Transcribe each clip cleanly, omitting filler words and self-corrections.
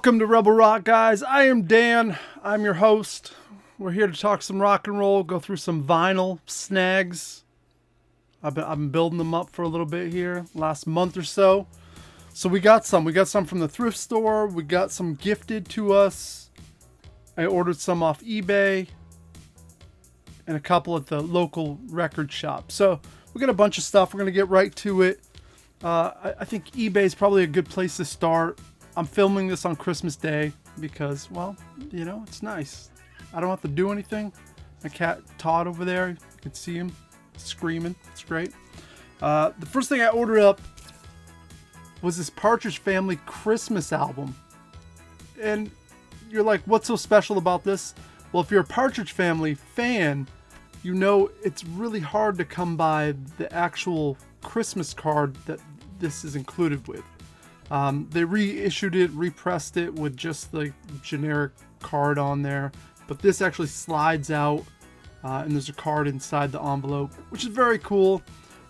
Welcome to Rebel Rock, guys. I am Dan. I'm your host. We're here to talk some rock and roll, go through some vinyl snags. I've been building them up for a little bit here, last month or so. So we got some. We got some from the thrift store. We got some gifted to us. I ordered some off eBay and a couple at the local record shop. So we got a bunch of stuff. We're going to get right to it. I think eBay is probably a good place to start. I'm filming this on Christmas Day because, well, you know, it's nice. I don't have to do anything. My cat Todd over there, you can see him screaming. It's great. The first thing I ordered up was this Partridge Family Christmas album. And you're like, what's so special about this? Well, if you're a Partridge Family fan, you know it's really hard to come by the actual Christmas card that this is included with. They reissued it, repressed it with just the generic card on there, but this actually slides out and there's a card inside the envelope, which is very cool.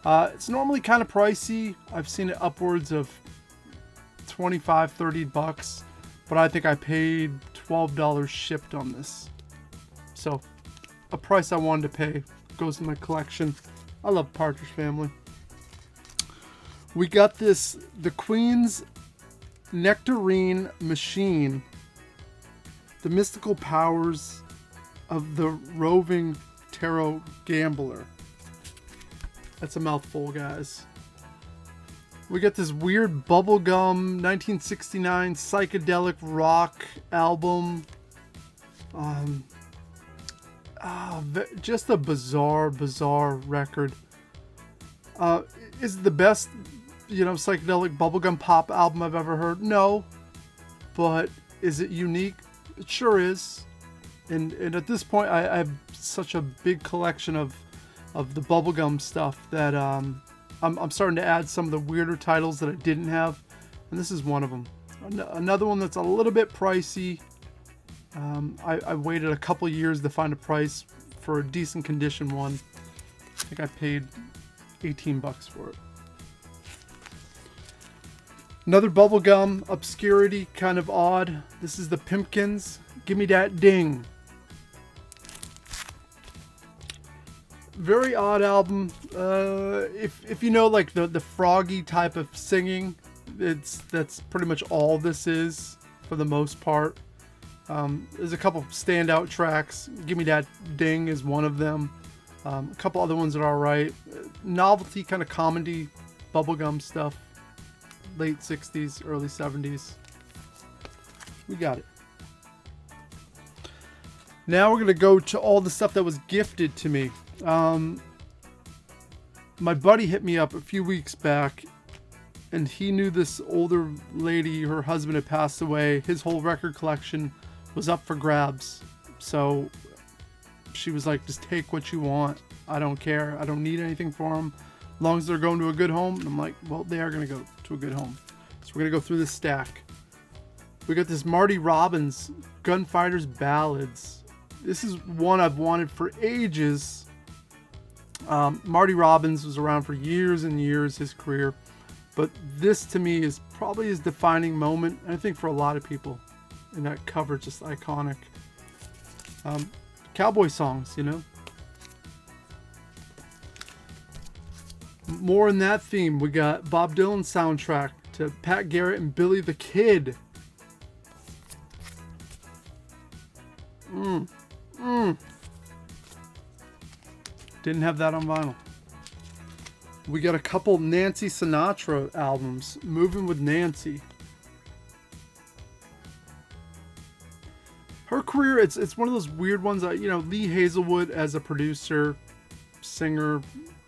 It's normally kind of pricey. I've seen it upwards of $25-30, but I think I paid $12 shipped on this. So a price I wanted to pay, goes in my collection. I love Partridge Family. We got this, the Queen's Nectarine Machine, the mystical powers of the roving tarot gambler. That's a mouthful, guys. We got this weird bubblegum 1969 psychedelic rock album. Just a bizarre record. Is it the best, psychedelic bubblegum pop album I've ever heard? No. But is it unique? It sure is. And at this point, I have such a big collection of the bubblegum stuff that I'm starting to add some of the weirder titles that I didn't have. And this is one of them. Another one that's a little bit pricey. I waited a couple years to find a price for a decent condition one. I think I paid $18 for it. Another bubblegum obscurity, kind of odd. This is the Pimpkins. Give Me That Ding. Very odd album. If you know like the froggy type of singing, that's pretty much all this is for the most part. There's a couple standout tracks. Give Me That Ding is one of them. A couple other ones that are alright. Novelty kind of comedy, bubblegum stuff. Late 60s, early 70s. We got it. Now we're going to go to all the stuff that was gifted to me. My buddy hit me up a few weeks back, and he knew this older lady, her husband had passed away. His whole record collection was up for grabs. So she was like, just take what you want. I don't care. I don't need anything for them. As long as they're going to a good home. And I'm like, well, they are going to go to a good home. So we're going to go through this stack. We got this Marty Robbins, Gunfighters Ballads. This is one I've wanted for ages. Marty Robbins was around for years and years, his career. But this to me is probably his defining moment. And I think for a lot of people. And that cover just iconic. Cowboy songs, More in that theme, we got Bob Dylan soundtrack to Pat Garrett and Billy the Kid. Didn't have that on vinyl. We got a couple Nancy Sinatra albums. Moving with Nancy. Her career, it's one of those weird ones that, Lee Hazelwood as a producer, singer,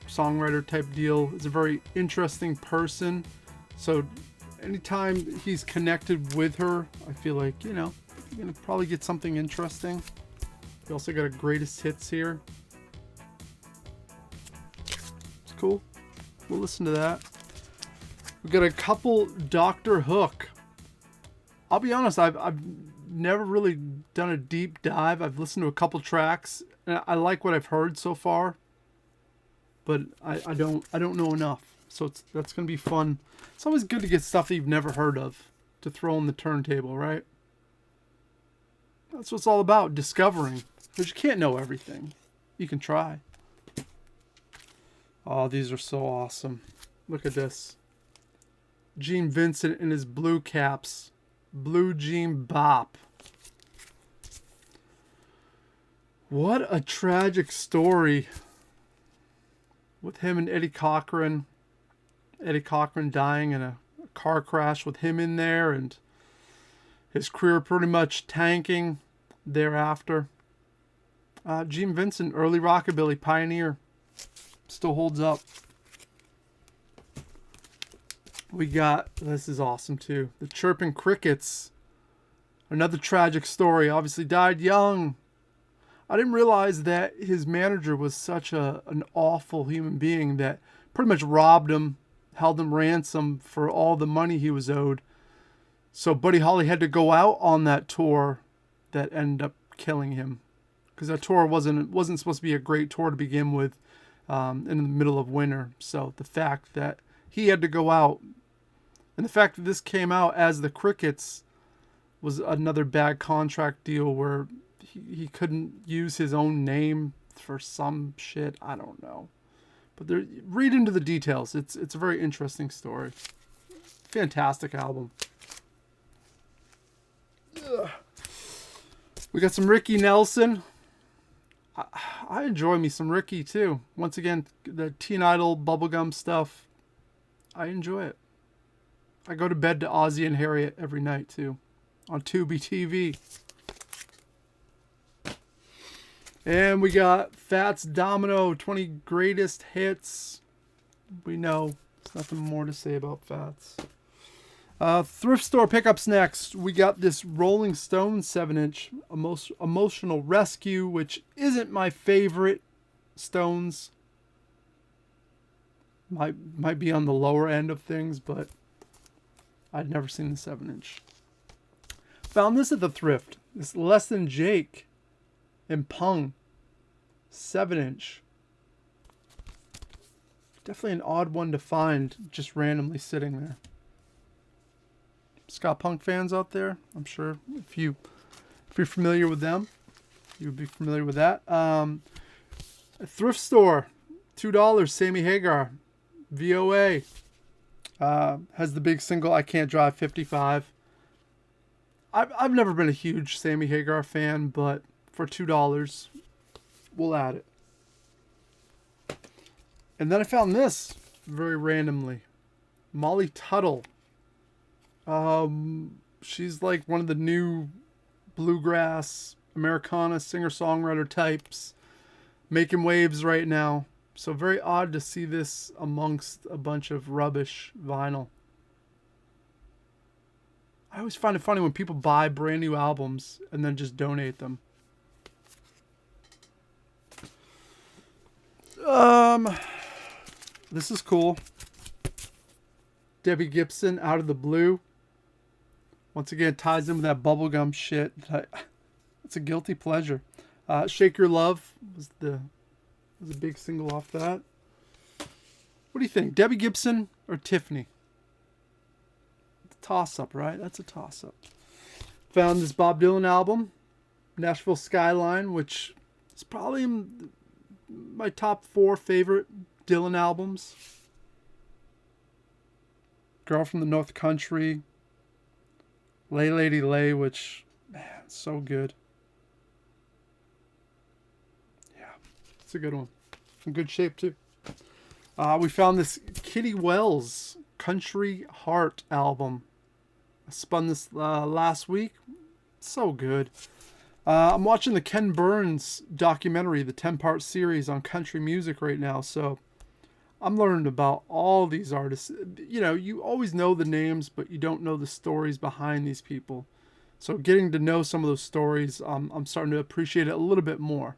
songwriter type deal is a very interesting person. So anytime he's connected with her, I feel like, you're going to probably get something interesting. We also got a greatest hits here. It's cool. We'll listen to that. We got a couple Dr. Hook. I'll be honest, I've never really done a deep dive. I've listened to a couple tracks and I like what I've heard so far, but I don't know enough. So that's going to be fun. It's always good to get stuff that you've never heard of to throw on the turntable, right? That's what it's all about, discovering. Because you can't know everything. You can try. Oh, these are so awesome. Look at this. Gene Vincent in his blue caps. Blue Jean Bop. What a tragic story. With him and Eddie Cochran. Eddie Cochran dying in a car crash with him in there. And his career pretty much tanking thereafter. Gene Vincent, early rockabilly pioneer. Still holds up. We got, this is awesome too, the Chirping Crickets. Another tragic story. Obviously died young. I didn't realize that his manager was such an awful human being that pretty much robbed him, held him ransom for all the money he was owed. So Buddy Holly had to go out on that tour that ended up killing him. Because that tour wasn't supposed to be a great tour to begin with in the middle of winter. So the fact that he had to go out, and the fact that this came out as the Crickets, was another bad contract deal where he couldn't use his own name for some shit. I don't know. But read into the details. It's a very interesting story. Fantastic album. Ugh. We got some Ricky Nelson. I enjoy me some Ricky too. Once again, the Teen Idol bubblegum stuff, I enjoy it. I go to bed to Ozzy and Harriet every night too, on Tubi TV. And we got Fats Domino, 20 greatest hits. We know there's nothing more to say about Fats. Thrift store pickups next. We got this Rolling Stone 7-inch Emotional Rescue, which isn't my favorite Stones. Might be on the lower end of things, but I'd never seen the 7-inch. Found this at the thrift. This Less Than Jake and Pung 7-inch. Definitely an odd one to find just randomly sitting there. Ska Punk fans out there, I'm sure if you're familiar with them, you would be familiar with that. A thrift store, $2, Sammy Hagar, VOA. Has the big single I Can't Drive 55. I've never been a huge Sammy Hagar fan, but for $2, we'll add it. And then I found this very randomly. Molly Tuttle. She's like one of the new bluegrass Americana singer-songwriter types, making waves right now. So very odd to see this amongst a bunch of rubbish vinyl. I always find it funny when people buy brand new albums and then just donate them. This is cool. Debbie Gibson, Out of the Blue. Once again, ties in with that bubblegum shit. It's a guilty pleasure. Shake Your Love was a big single off that. What do you think? Debbie Gibson or Tiffany? It's a toss-up, right? That's a toss-up. Found this Bob Dylan album, Nashville Skyline, which is probably my top 4 favorite Dylan albums. Girl from the North Country. Lay Lady Lay, which, man, so good. Yeah, it's a good one. In good shape, too. We found this Kitty Wells Country Heart album. I spun this last week. So good. I'm watching the Ken Burns documentary, the 10-part series on country music right now, so I'm learning about all these artists. You know, you always know the names, but you don't know the stories behind these people. So getting to know some of those stories, I'm starting to appreciate it a little bit more.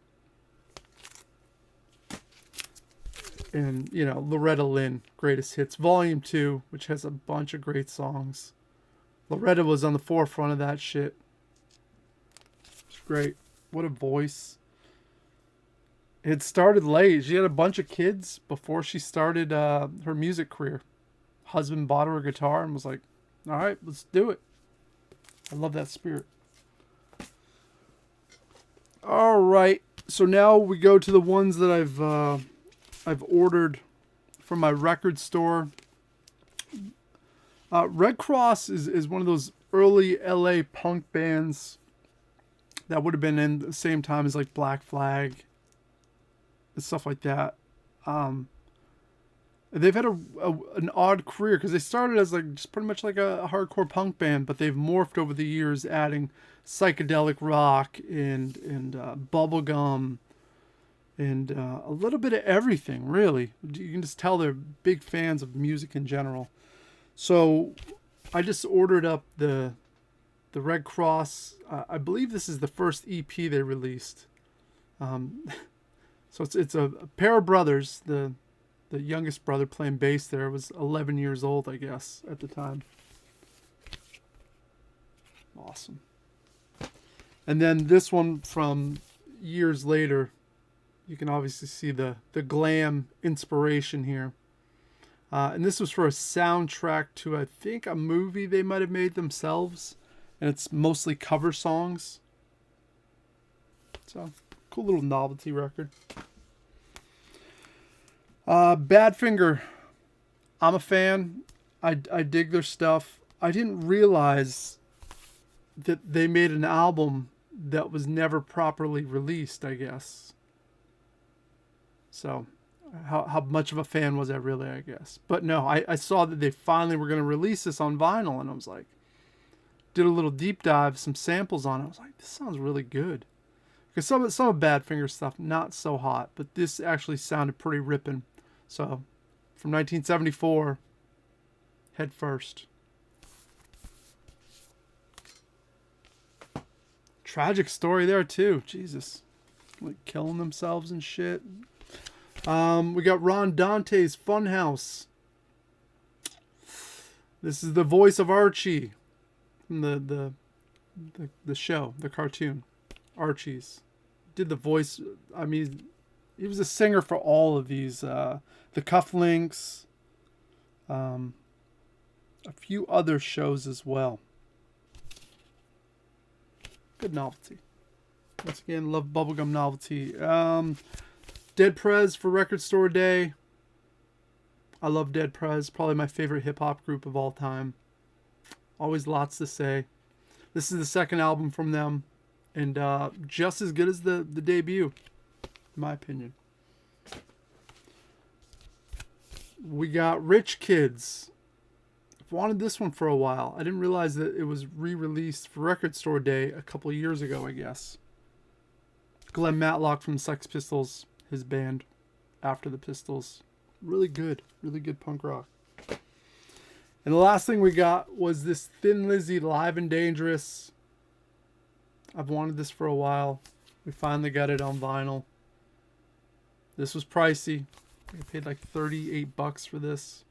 And, you know, Loretta Lynn, Greatest Hits, Volume 2, which has a bunch of great songs. Loretta was on the forefront of that shit. It's great. What a voice. It started late. She had a bunch of kids before she started her music career. Husband bought her a guitar and was like, all right, let's do it. I love that spirit. All right. So now we go to the ones that I've ordered from my record store. Red Cross is one of those early LA punk bands that would have been in the same time as like Black Flag and stuff like that. They've had an odd career because they started as like just pretty much like a hardcore punk band, but they've morphed over the years, adding psychedelic rock and bubblegum and a little bit of everything. Really, you can just tell they're big fans of music in general. So I just ordered up the Red Cross. I believe this is the first EP they released. So it's a pair of brothers. The youngest brother playing bass there was 11 years old, I guess, at the time. Awesome. And then this one from years later, you can obviously see the glam inspiration here. And this was for a soundtrack to, I think, a movie they might have made themselves. And it's mostly cover songs. So, cool little novelty record. Badfinger. I'm a fan. I dig their stuff. I didn't realize that they made an album that was never properly released, I guess. So, how much of a fan was I really, I guess. But no, I saw that they finally were going to release this on vinyl, and I was like, did a little deep dive, some samples on it. I was like, this sounds really good. Because some of Badfinger stuff, not so hot, but this actually sounded pretty ripping. So, from 1974, head first. Tragic story there too. Jesus, like killing themselves and shit. We got Ron Dante's Funhouse. This is the voice of Archie from the show, the cartoon, Archie's. Did the voice? I mean, he was a singer for all of these. The Cufflinks. A few other shows as well. Good novelty. Once again, love bubblegum novelty. Dead Prez for Record Store Day. I love Dead Prez. Probably my favorite hip-hop group of all time. Always lots to say. This is the second album from them. And just as good as the debut, in my opinion. We got Rich Kids. I've wanted this one for a while. I didn't realize that it was re-released for Record Store Day a couple of years ago, I guess. Glenn Matlock from Sex Pistols, his band after the Pistols. Really good punk rock. And the last thing we got was this Thin Lizzy Live and Dangerous. I've wanted this for a while. We finally got it on vinyl. This was pricey. I paid like $38 for this.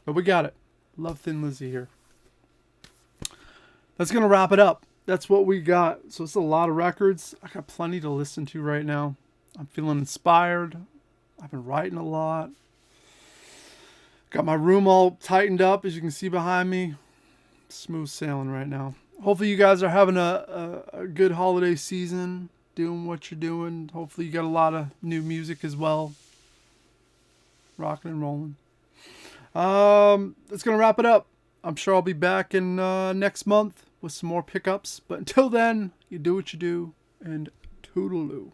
But we got it. Love Thin Lizzy here. That's going to wrap it up. That's what we got. So it's a lot of records. I got plenty to listen to right now. I'm feeling inspired. I've been writing a lot. Got my room all tightened up, as you can see behind me. Smooth sailing right now. Hopefully you guys are having a good holiday season, doing what you're doing. Hopefully you got a lot of new music as well. Rocking and rolling. That's going to wrap it up. I'm sure I'll be back in next month with some more pickups. But until then, you do what you do, and toodaloo.